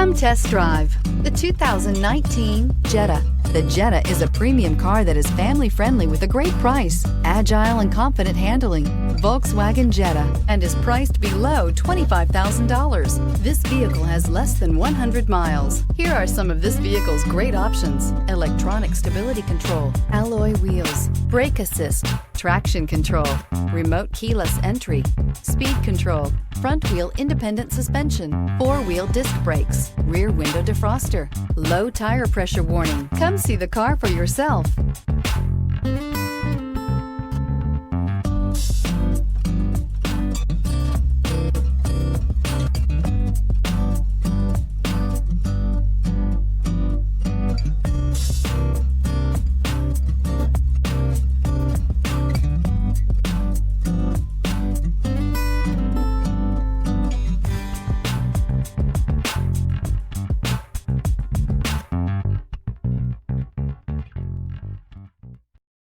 Come test drive the 2019 Jetta. The Jetta is a premium car that is family-friendly with a great price, agile and confident handling. Volkswagen Jetta, and is priced below $25,000. This vehicle has less than 100 miles. Here are some of this vehicle's great options: electronic stability control, alloy wheels, brake assist, traction control, remote keyless entry, speed control, front wheel independent suspension, four-wheel disc brakes, rear window defroster, low tire pressure warning. Come see the car for yourself.